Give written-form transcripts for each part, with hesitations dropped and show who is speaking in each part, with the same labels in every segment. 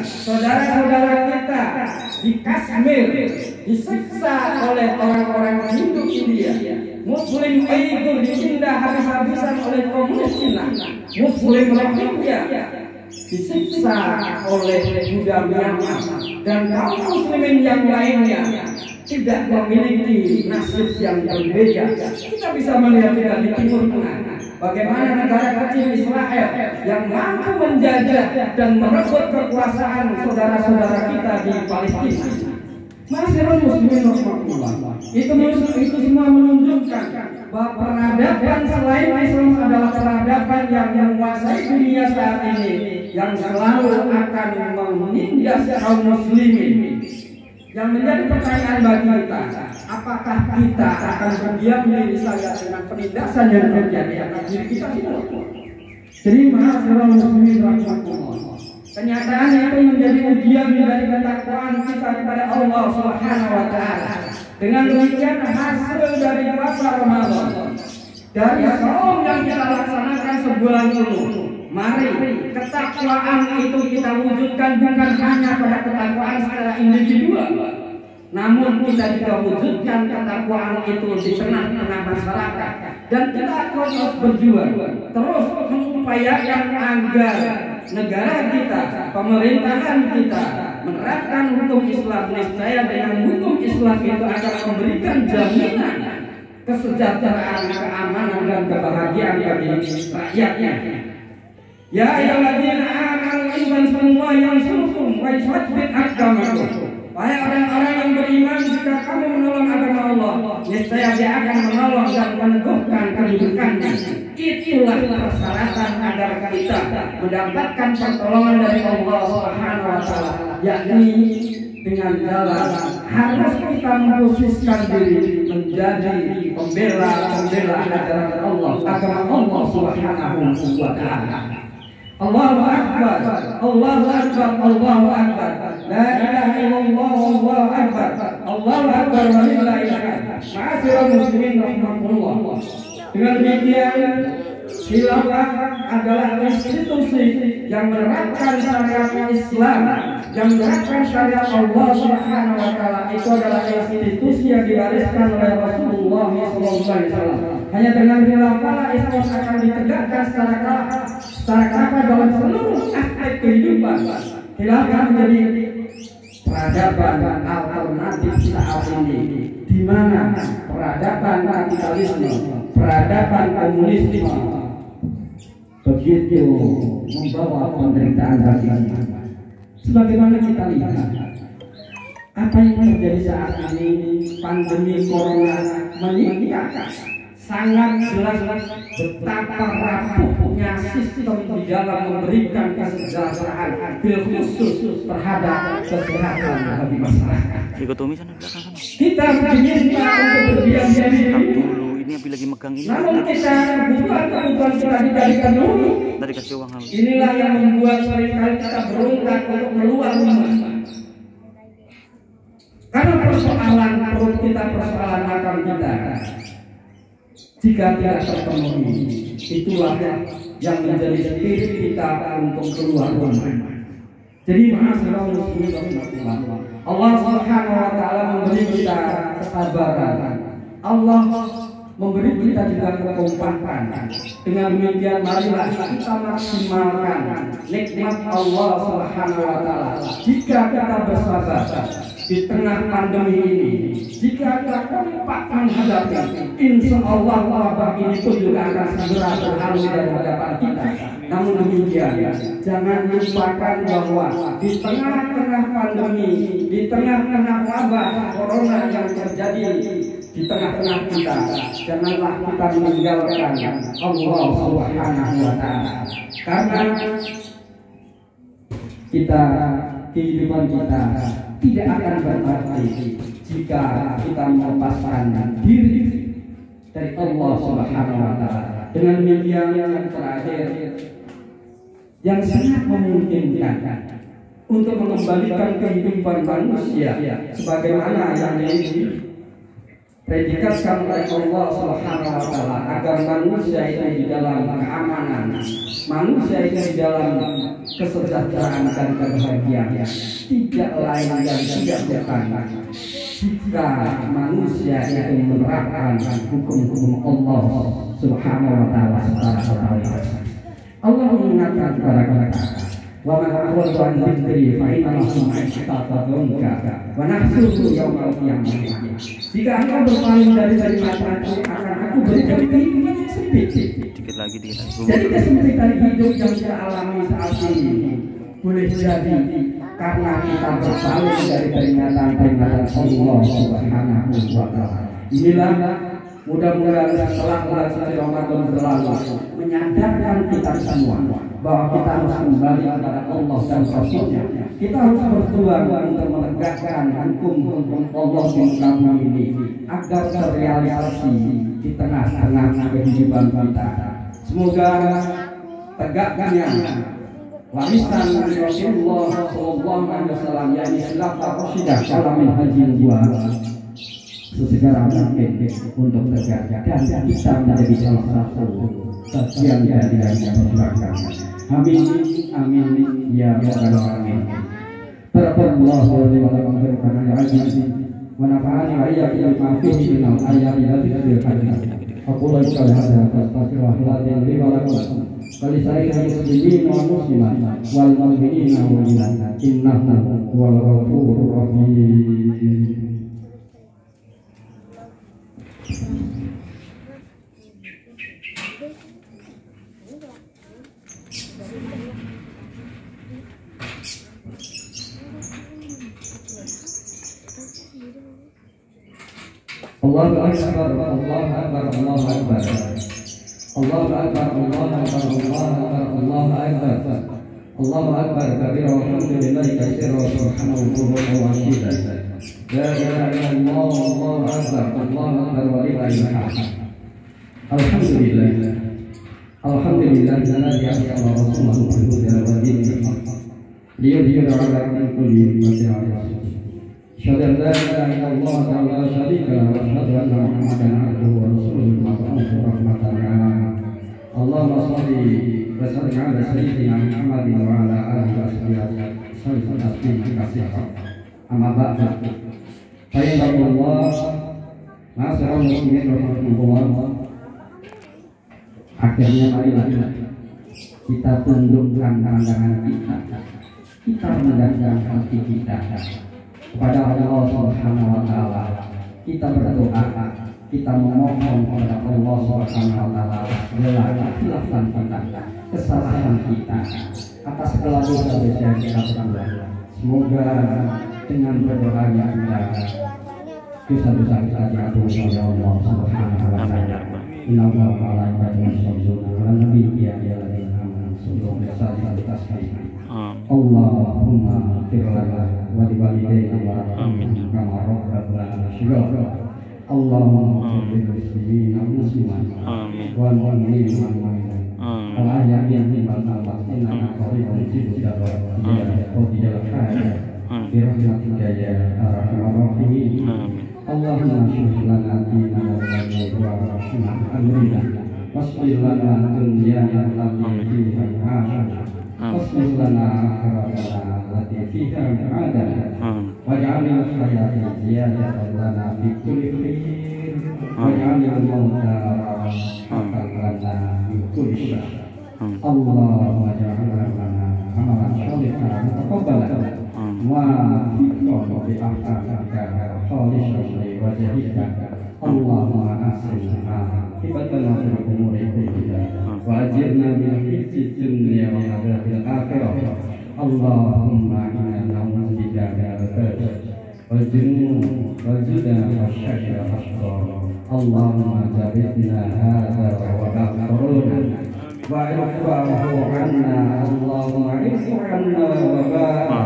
Speaker 1: saudara-saudara kita di Kashmir disiksa oleh orang-orang Hindu India, Muslim Uighur ditindas habis-habisan oleh komunis Cina, Muslim Rohingya disiksa oleh Buddha Myanmar, dan kaum muslimin yang lainnya tidak memiliki nasib yang berbeda. Kita bisa melihat kita di Timur Tengah, bagaimana negara kecil Israel yang mampu menjajah dan merebut kekuasaan saudara-saudara kita di Palestina. Masyarakat muslimin rahmatullah, itu semua menunjukkan bahwa peradaban selain Islam adalah peradaban yang menguasai dunia saat ini, yang selalu akan menindas kaum muslimin. Yang menjadi pertanyaan bagi kita, apakah kita akan berdiam diri saja dengan penindasan yang terjadi atas diri kita semua? Jadi masyarakat muslimin rahmatullah, kenyataan itu menjadi ujian dari ketakwaan kita kepada Allah Subhanahu wa Ta'ala. Dengan demikian, hasil dari puasa Ramadan, dari saum yang kita laksanakan sebulan penuh, mari ketakwaan itu kita wujudkan bukan hanya pada ketakwaan secara individual, namun kita juga wujudkan ketakwaan itu di tengah-tengah masyarakat. Dan kita terus berjuang, terus mengupayakan agar negara kita, pemerintahan kita menerapkan hukum Islam. Niscaya dengan hukum Islam itu akan memberikan jaminan kesejahteraan, keamanan, dan kebahagiaan bagi rakyatnya. Ya ayyuhalladzina amanu in semua yang surukum wa yusabbit aqdamakum. Wahai orang-orang yang beriman, jika kamu menolong agama Allah, niscaya Dia akan menolong dan meneguhkan kedudukannya. Itulah persyaratan agar kita mendapatkan pertolongan dari Allah Subhanahu wa Ta'ala, yakni dengan jalan harus kita memposisikan diri menjadi pembela ajaran Allah, agama Allah Subhanahu wa Ta'ala. Allahu Akbar, Allahu Akbar, Allahu Akbar, la ilaha illallah, Allahu Akbar, Allahu Akbar, walillahil hamd. Ma'asyiral muslimin rahmatullah. Dengan demikian, khilafah adalah institusi yang menerapkan syariat Islam, yang menerapkan syariat Allah Subhanahu wa Ta'ala. Itu adalah institusi yang diwariskan oleh Rasulullah SAW. Hanya dengan khilafah Islam akan ditegakkan secara kafah dalam seluruh aspek kehidupan. Khilafah menjadi peradaban alternatif saat ini, di mana peradaban kapitalisme, peradaban komunisme begitu membawa penderitaan bagi kita. Sebagaimana kita lihat apa yang terjadi saat ini, pandemi corona meningkat, sangat jelas betapa rapuhnya sistem di dalam memberikan kesejahteraan khusus terhadap kesehatan bagi masyarakat. Kita diminta untuk berdiam diri.
Speaker 2: Ini yang lagi megang ini.
Speaker 1: Namun kita bukan kita dikasihkan dulu. Inilah yang membuat seringkali kita berontak untuk keluar rumah. Karena persoalan perut kita, persoalan makan kita, jika tidak terpenuhi, itulah yang menjadi spirit kita untuk keluar rumah. Jadi masyarakat muslimin, Allah Subhanahu wa Ta'ala memberi kita kesabaran. Allah memberi kita juga kekompakan. Dengan demikian marilah kita maksimalkan nikmat Allah Subhanahu wa Ta'ala. Jika kita bersabar di tengah pandemi ini, jika kita kompak menghadapi, insya Allah wabah ini pun juga akan segera berlalu dari hadapan kita. Namun demikian, jangan lupakan bahwa di tengah-tengah pandemi, di tengah-tengah wabah corona yang terjadi di tengah-tengah kita, janganlah kita meninggalkan Allah Subhanahu wa Ta'ala. Karena kehidupan kita tidak akan berarti jika kita melepaskan diri dari Allah Subhanahu wa Ta'ala. Dengan demikian yang terakhir, yang sangat memungkinkan untuk mengembalikan kehidupan manusia sebagaimana yang predikatkan oleh Allah Subhanahu wa taala agar manusia itu di dalam keamanan, manusia itu di dalam kesejahteraan dan kebahagiaan, tidak lain dan tidak bukan jika manusia itu menerapkan hukum-hukum Allah Subhanahu wa taala secara total. Allah mengatakan kepada kita, wa man a'rada an dzikri fa inna lahu ma'isatan dhanka wa nahsyuruhu yaumal qiyamah. Jika engkau berpaling dari peringatan akan aku berikan kehidupan yang sempit.
Speaker 2: Dikit lagi.
Speaker 1: Jadi kesempitan hidup yang kita alami saat ini boleh jadi karena kita berpaling dari peringatan-peringatan Allah Subhanahu wa taala. Inilah mudah-mudahan setelah bulan suci Ramadan berlalu menyadarkan kita semua bahwa kita harus kembali kepada Allah dan Rasul-Nya. Kita harus berjuang untuk menegakkan hukum-hukum Allah di muka bumi ini agar terrealisasi di tengah-tengah kehidupan kita. Semoga tegakkannya warisan Rasulullah Sallallahu Alaihi Wasallam yang khilafah Rasyidah dalam Minhajul Bukhari sesegera mungkin untuk tegak dan bisa menjadi salah satu bagian dari masyarakat. Amin amin ya rabbal alamin. Barakallahu li wa lakum fil qur'anil azim wa nafa'ani wa iyyakum bima fihi min al-ayati allati tadhkuru. Aku lagi kali hadza astaghfirullah li wa lakum wa li sa'iril muslimin wal muslimat wal mu'minina wal mu'minat innahu huwal ghafurur rahim. Allahu akbar, Allahu akbar, Allahu akbar. Allahu akbar, Allahu akbar, Allahu akbar. Allahu akbar kabira walhamdulillahi katsira wa subhanahu wa ta'ala. La ilaha illallah, Allahu akbar, Allahu akbar wa lillahil hamd. Alhamdulillah. Alhamdulillah alladzi arsala rasulahu bil huda wa dinil haqq liyudhhirahu 'ala kulli shay'in. Asyhadu an la ilaha illallah wa la syarika lahu wa asyhadu anna Muhammadan abduhu wa rasuluhu mab'utsun rahmatan lil alamin. Allahumma shalli wa sallim ala sayyidina Muhammadin wa ala alihi wa sahbihi wasallam. Amma ba'du. Fayyadallah ma'asyiral muslimin rahimahumullah. Akhirnya marilah kita tundukkan pandangan kita mendekatkan hati kita kepada Allah Subhanahu wa taala. Kita berdoa, kita memohon kepada Allah Subhanahu wa taala segala kesalahan kita, kesalahan kita atas segala dosa-dosa yang kita perbuat. Semoga dengan berdoanya kita dosa-dosa kita diampuni oleh Allah Subhanahu wa taala. Inna Allaha wa malaikatahu yusholluna 'alan nabi ya ayyuhalladzina amanu sallu 'alaihi wa sallimu. Allahumma ighfir lana wa li walidayna warhamhum kama rabbayana shighara. Allahumma ighfir lil muslimina wal muslimat wal mu'minina wal mu'minat wal ahya'i minhum wal amwat innaka qaribun mujibud da'wat ya qadirul hajat bi rahmatika ya arhamar rahimin. Allahumma shrah lana dinana wa rahmah amrina wasbir lana dunyana allati fiha hasanah wasbir lana akhiratana allati fiha ma'adana waj'alna hayata ziyadatan lana fi kulli khair waj'alna mauta rahatan lana min kulli syarr. Allahumma ja'alna lana amalan sholihan mutaqabbalan wa fiqhan bi ahkanika khalisan li wajhika. Allahumma asina ibatana fil umuri kullihah wa ajirna min khizyid dunya wa adzabil akhirah. Allahumma inna na'udzubika min al-fahsha'i wal junun wal juda wa syahri wal ashqar. Allahumma ja'alna hadza wa ba'dana wa irfa'hu 'anna. Allahumma irfa' 'anna wa ba'a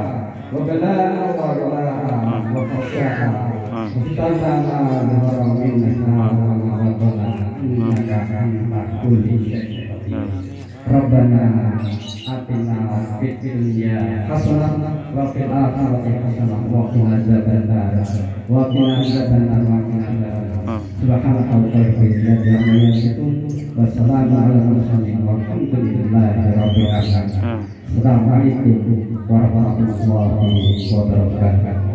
Speaker 1: wa bala'a wa bala'a wa fashaha Subhanallah wa minna wa rabbana innaka ala kulli syai'in qadir. Rabbana atina fid dunya hasanah wa وفي الآخرة حسنة وقنا عذاب النار وقنا عذاب النار وقنا عذاب النار سبحانك اللهم وبحمدك والسلام على المرسلين والحمد لله رب العالمين. Assalamualaikum warahmatullahi wabarakatuh.